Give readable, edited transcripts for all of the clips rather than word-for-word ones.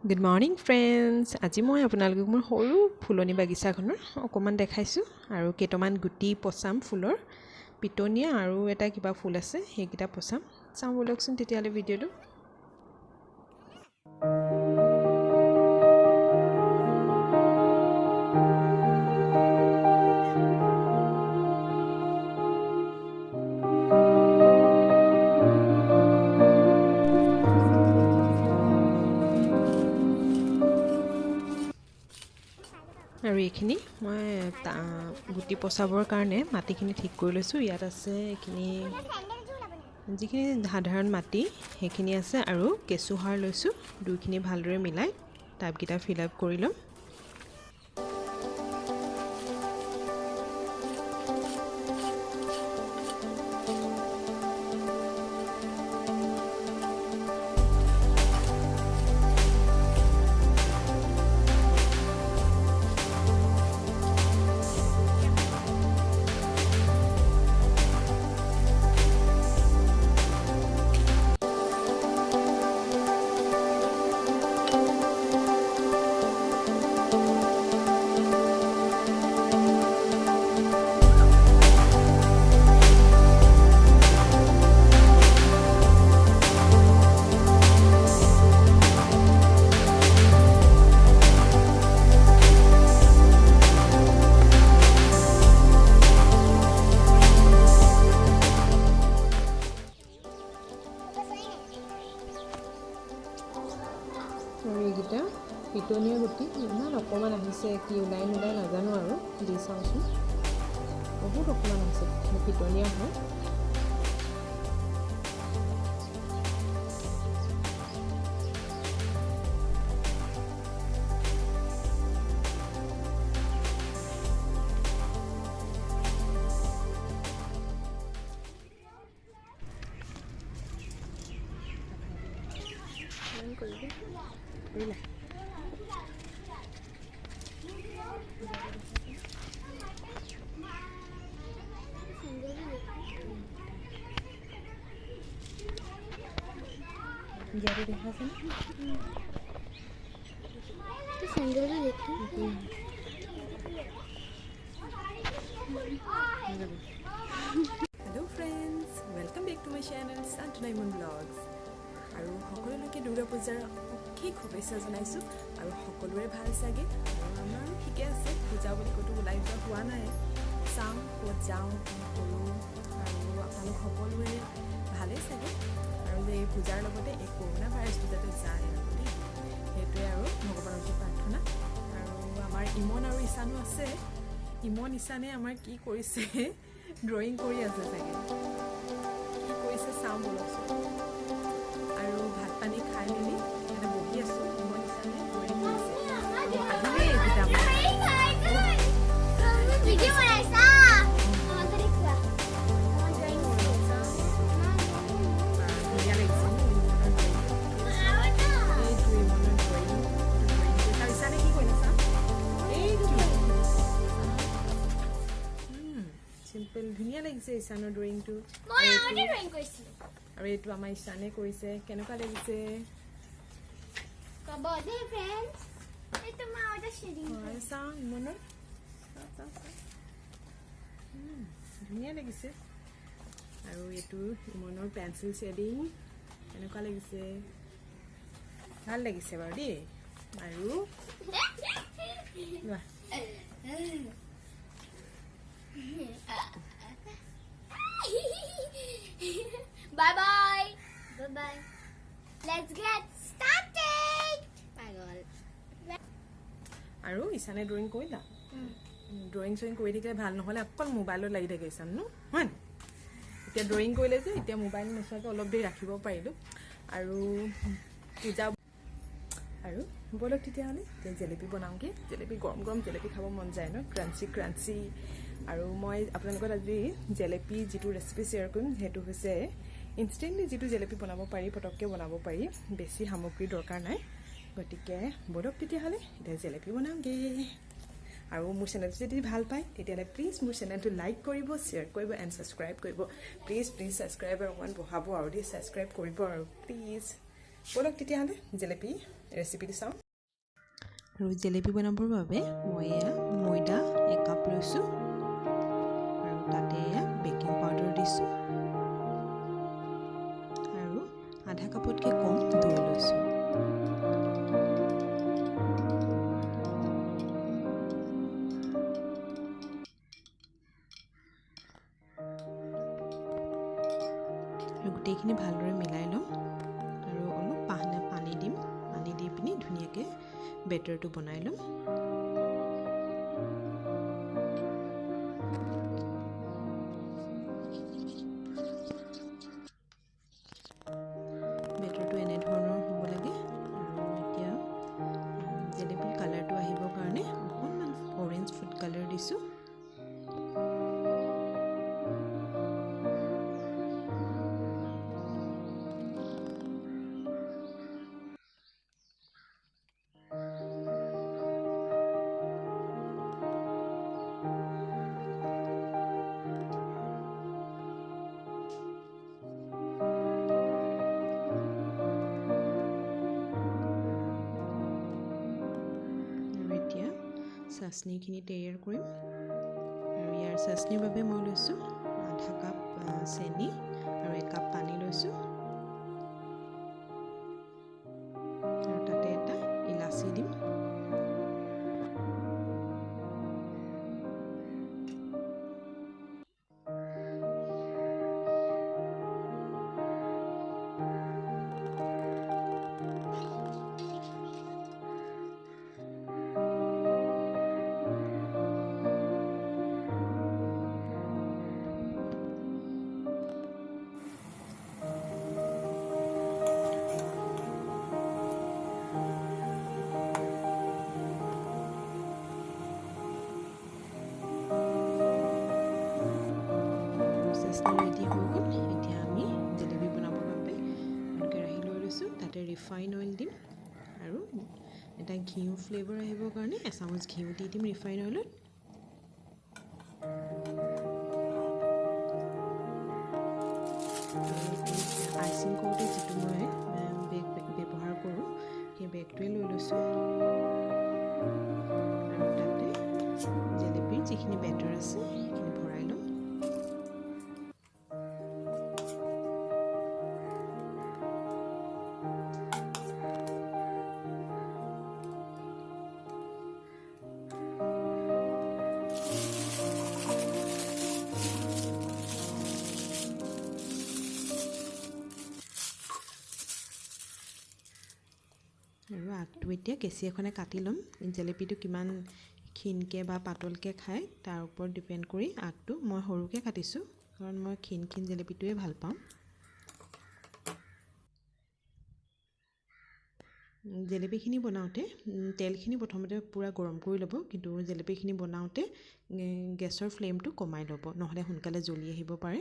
Good morning friends. আজি মই আপোনালোকক মোৰ সৰু ফুলনি বাগিচাখনৰ অকমান দেখাইছো আৰু কেইটামান গুটি পচাম ফুলৰ পিটনিয়া আৰু এটা কিবা ফুল আছে সেইকেইটা পচাম চাওঁ বলকচোন তেতিয়ালে ভিডিওটো আৰু এইখিনি মই গুটি পচাবৰ কাৰণে মাটিখিনি ঠিক কৰি লৈছোঁ ইয়াত আছে এইখিনি যিখিনি সাধাৰণ মাটি সেইখিনি আছে আৰু কেঁচু সাৰ লৈছোঁ দুইখিনি ভালদৰে মিলাই টাবকেইটা ফিল আপ কৰি ল'ম এইকেইটা পিটনিয়া গুটি ইমান অকণমান আহিছে কি ওলাই নোলাই নাজানো আৰু দি চাওঁচোন বহুত অকণমান আহিছে পিটনিয়া হয় jadi দেখা আছে তো স্যান্ডেলটা দেখি hello' friends welcome back to my channel Chantu diamond vlogs আৰু সকলোলৈকে দুৰ্গা পূজাৰ অশেষ শুভেচ্ছা জনাইছোঁ আৰু সকলোৰে ভাল চাগে আৰু আমাৰো ঠিকে আছে পূজা বুলি ক'তো ওলাই যোৱা হোৱা নাই চাওঁ ক'ত যাওঁ কি কৰোঁ আৰু আপোনালোক সকলোৰে ভালেই চাগে আৰু এই পূজাৰ লগতে এই কৰোণা ভাইৰাছটো যাতে যায় আৰু দেই সেইটোৱে আৰু ভগৱানৰ ওচৰত প্ৰাৰ্থনা আৰু আমাৰ ইমন আৰু ঈশানো আছে ইমন ঈশানে আমাৰ কি কৰিছে ড্ৰয়িং কৰি আছে চাগে কি কৰিছে চাওঁ বলকচোন আৰু ভাত পানী খাই মেলি ইয়াতে বহি আছোঁ ইমন ঈশানে ড্ৰয়িং কৰিছে আহিলেই এইকেইটা ধুনীয়া লাগিছে ঈশানৰ ড্ৰয়িংটো আৰু এইটো আমাৰ ঈশানে কৰিছে কেনেকুৱা লাগিছে চাওঁ ইমনৰ ধুনীয়া লাগিছে আৰু এইটো ইমনৰ পেঞ্চিল শ্বেডিং কেনেকুৱা লাগিছে ভাল লাগিছে বাৰু দেই আৰু Bye bye. Bye bye. Let's get started. Pagal. আৰু ঈশানে ড্ৰয়িং কৰিলা ড্ৰয়িং চয়িং কৰি থাকিলে ভাল নহ'লে অকল মোবাইলত লাগি থাকে ঈশান ন হয় এতিয়া ড্ৰয়িং কৰিলে যে এতিয়া মোবাইল নোচোৱাকৈ অলপ দেৰি ৰাখিব পাৰিলোঁ আৰু পূজা আৰু বলক তেতিয়াহ'লে এতিয়া জেলেপি বনাওঁগৈ জেলেপি গৰম গৰম জেলেপি খাব মন যায় ন ক্ৰাঞ্চি ক্ৰাঞ্চি আৰু মই আপোনালোকৰ আজি জেলেপি যিটো ৰেচিপি শ্বেয়াৰ কৰিম সেইটো হৈছে ইনষ্টেণ্টলি যিটো জেলেপি বনাব পাৰি পটককৈ বনাব পাৰি বেছি সামগ্ৰী দৰকাৰ নাই গতিকে বলক তেতিয়াহ'লে এতিয়া জেলেপি বনাওঁগৈ আৰু মোৰ চেনেলটো যদি ভাল পায় তেতিয়াহ'লে প্লিজ মোৰ চেনেলটো লাইক কৰিব শ্বেয়াৰ কৰিব এণ্ড ছাবস্ক্ৰাইব কৰিব প্লিজ ছাবস্ক্ৰাইব আৰু অকণমান বঢ়াব আৰু দেই ছাবস্ক্ৰাইব কৰিব আৰু প্লিজ বলক তেতিয়াহ'লে জেলেপি ৰেচিপিটো চাওঁ। আৰু জেলেপি বনাবৰ বাবে মই ময়দা 1 কাপ লৈছোঁ আৰু তাতে বেকিং পাউডাৰ দিছোঁ আৰু আধা কাপতকৈ কম দৈ লৈছোঁ। আৰু গোটেইখিনি ভালদৰে মিলাই ল'ম আৰু অলপ পানী দিম। পানী দি পিনি ধুনীয়াকৈ বেটাৰটো বনাই ল'ম। বেটাৰটো এনেধৰণৰ হ'ব লাগে আৰু এতিয়া জেলেপীৰ কালাৰটো আহিবৰ কাৰণে অকণমান অৰেঞ্জ ফুড কালাৰ দিছোঁ। চাচনিখিনি তৈয়াৰ কৰিম আৰু ইয়াৰ চাচনিৰ বাবে মই লৈছোঁ আধা কাপ চেনি আৰু 1 কাপ পানী লৈছোঁ আৰু তাতে এটা ইলাচি দিম। ৰেডি হৈ গ'ল। এতিয়া আমি জেলেপি বনাবৰ বাবে কেৰাহী লৈ লৈছোঁ। তাতে ৰিফাইন অইল দিম আৰু এটা ঘিউ ফ্লেভাৰ আহিবৰ কাৰণে এচামুচ ঘিউ দি দিম ৰিফাইন অইলত। আইচিং কৰোঁতে যিটো মই বেগ ব্যৱহাৰ কৰোঁ সেই বেগটোৱে লৈ লৈছোঁ আৰু তাতে জেলেপিৰ যিখিনি বেটাৰ আছে সেইখিনি ভৰাই ল'ম। আৰু আগটো এতিয়া কেঁচি এখনে কাটি ল'ম। জেলেপিটো কিমান ক্ষীণকৈ বা পাতলকৈ খায় তাৰ ওপৰত ডিপেণ্ড কৰি আগটো মই সৰুকৈ কাটিছোঁ কাৰণ মই ক্ষীণ জেলেপিটোৱে ভাল পাওঁ। জেলেপিখিনি বনাওঁতে তেলখিনি প্ৰথমতে পূৰা গৰম কৰি ল'ব, কিন্তু জেলেপিখিনি বনাওঁতে গেছৰ ফ্লেমটো কমাই ল'ব, নহ'লে সোনকালে জ্বলি আহিব পাৰে।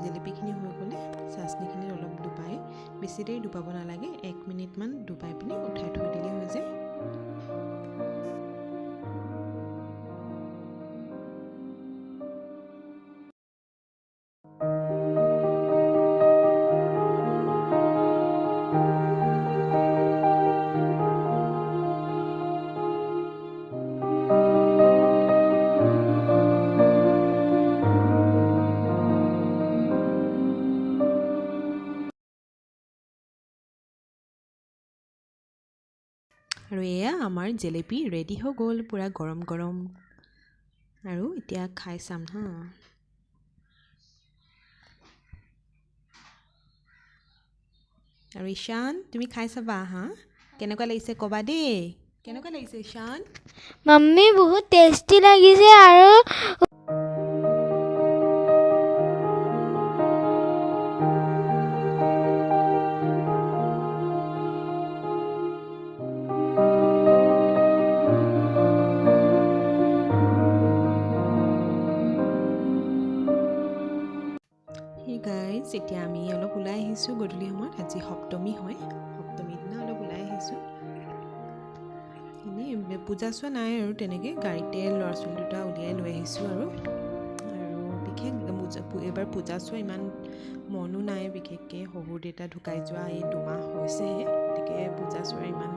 জেলেপিখিনি হৈ গ'লে চাচনিখিনিত অলপ ডুবাই, বেছি দেৰি ডুবাব নালাগে, 1 মিনিটমান ডুবাই পিনি উঠাই থৈ দিলেই হৈ যায়। আৰু এয়া আমাৰ জেলেপি ৰেডি হৈ গ'ল, পূৰা গৰম গৰম। আৰু এতিয়া খাই চাম হা। আৰু ঈশান তুমি খাই চাবা হা, কেনেকুৱা লাগিছে ক'বা দেই। কেনেকুৱা লাগিছে ঈশান? মাম্মী বহুত টেষ্টি লাগিছে আৰু এতিয়া আমি অলপ ওলাই আহিছোঁ গধূলি সময়ত আজি সপ্তমী হয় সপ্তমীৰ দিনা অলপ ওলাই আহিছোঁ এনেই পূজা চোৱা নাই আৰু তেনেকৈ গাড়ীতে ল'ৰা ছোৱালী দুটা উলিয়াই লৈ আহিছোঁ আৰু বিশেষ এইবাৰ পূজা চোৱা ইমান মনো নাই বিশেষকৈ শহুৰ দেউতা ঢুকাই যোৱা এই 2 মাহ হৈছেহে গতিকে পূজা চোৱাৰ ইমান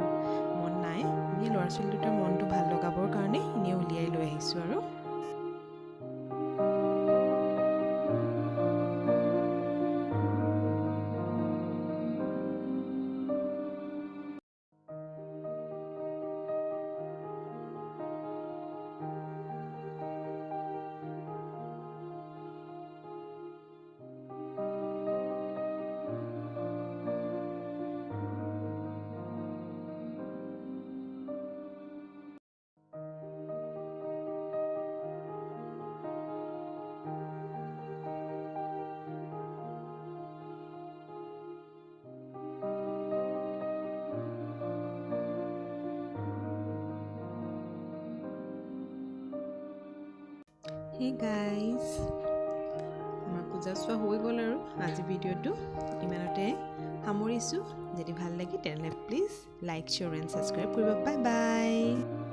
মন নাই এনেই ল'ৰা ছোৱালী দুটাৰ মনটো ভাল লগাবৰ কাৰণে এনেই উলিয়াই লৈ আহিছোঁ আৰু Hey guys, আমাৰ পূজা চোৱা হৈ গ'ল আৰু আজি ভিডিঅ'টো ইমানতে সামৰিছোঁ যদি ভাল লাগে তেনেহ'লে please like share and subscribe কৰিব বাই বাই